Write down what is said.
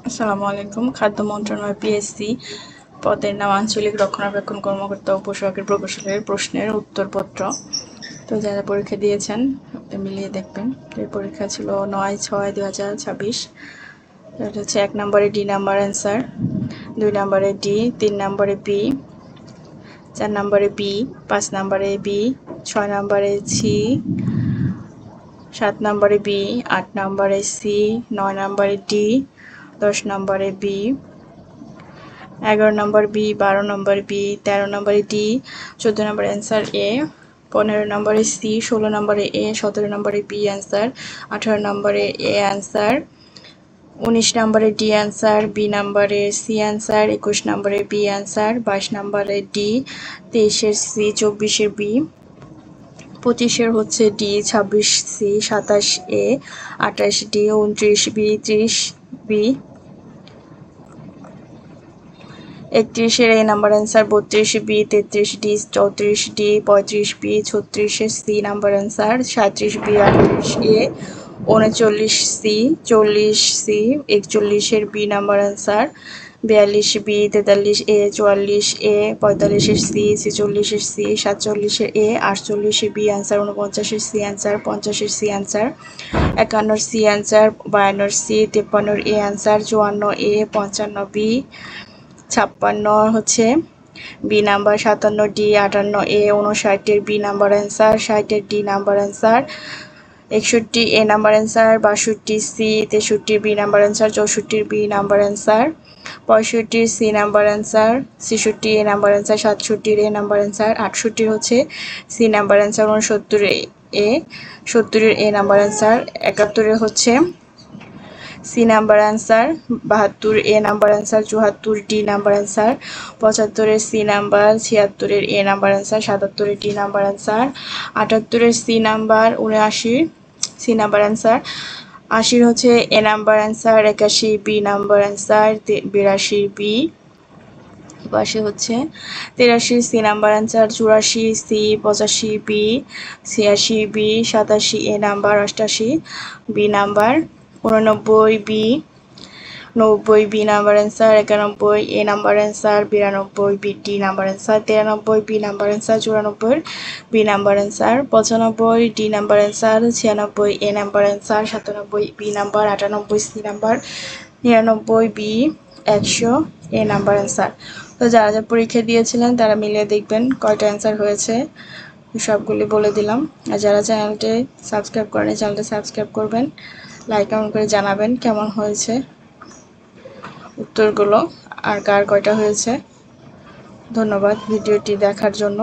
আসসালামু আলাইকুম। খাদ্য মন্ত্রণালয় পিএসসি পদের নাম আঞ্চলিক রক্ষণাবেক্ষণ কর্মকর্তা ও পোশাকের প্রকৌশলের প্রশ্নের উত্তরপত্র। তো যারা পরীক্ষা দিয়েছেন আপনি মিলিয়ে দেখবেন। এই পরীক্ষা ছিল 9/6/2026। এটা হচ্ছে 1 নম্বরে ডি নাম্বার অ্যান্সার, 2 নম্বরে ডি, 3 নম্বরে বি, 4 নম্বরে বি, 5 নম্বরে বি, 6 নম্বরে সি, 7 নম্বরে বি, 8 নম্বরে সি, 9 নম্বরে ডি, 10 নম্বরে বি, 11 নম্বর বি, 12 নম্বর বি, 13 নম্বরে ডি, 14 নম্বরে অ্যান্সার এ, 15 নম্বরে সি, 16 নম্বরে এ, 17 নম্বরে বি অ্যান্সার, 18 নম্বরে এ অ্যান্সার, 19 নম্বরে ডি অ্যান্সার, বি নম্বরে সি অ্যান্সার, 21 নম্বরে বি অ্যান্সার, 22 নম্বরে ডি, 23-এর সি, 24-এর বি, 25-এর হচ্ছে D, 26 C, 27 A, 28 D, 29 B, 30 B, 31-এর A number answer, 32 B, 33 D, 34 D, 35 B, 36-এর C number answer, 37 B, 38 A, 39 C, 40 C, 41-এর B number answer, 42 B, 43 A, 44 A, 45-এর C, 46-এর C, 47-এর A, 48 B answer, 49-এর C answer, 50-এর C answer, 51-এর C answer, 52-এর C, 53-এর A answer, 54 A, 55 B, 56 হচ্ছে বি নাম্বার, 57 ডি, 58 এ, 59-এর বি নাম্বার অ্যান্সার, 60-এর D number answer, 61 A number answer, 62 C, 63 B number answer, 64 B number answer, 65 C number answer, 66 A number answer, 67 A number answer, 68 হচ্ছে C number answer, 69 A, 70 A number answer, 71 হচ্ছে C number answer, 72 A number answer, 74 D number answer, 75-এর C number, 76-এর A number answer, 77-এর D number answer, 78-এর C number, 79 C number answer, 80 হচ্ছে A number answer, 81 B number answer, 82 B, 82 হচ্ছে 83 C number answer, 84 C, 85 B, 86 B, 87 A number, 88 B number, 89 B, 90 B number answer, 91 A number answer, 92 B D number answer, 93 B number answer, 94 B number answer, 95 D number answer, 96 A number answer, 97 B number, 98 C number, 99 B, 100 A number answer. তো যারা যারা পরীক্ষা দিয়েছিলেন তারা মিলিয়ে দেখবেন কয়টা answer হয়েছে, সবগুলি বলে দিলাম। আর যারা চ্যানেলটি সাবস্ক্রাইব করেন চ্যানেলটি সাবস্ক্রাইব করবেন, লাইক কমেন্ট করে জানাবেন কেমন হয়েছে উত্তরগুলো আর কার কয়টা হয়েছে। ধন্যবাদ ভিডিওটি দেখার জন্য।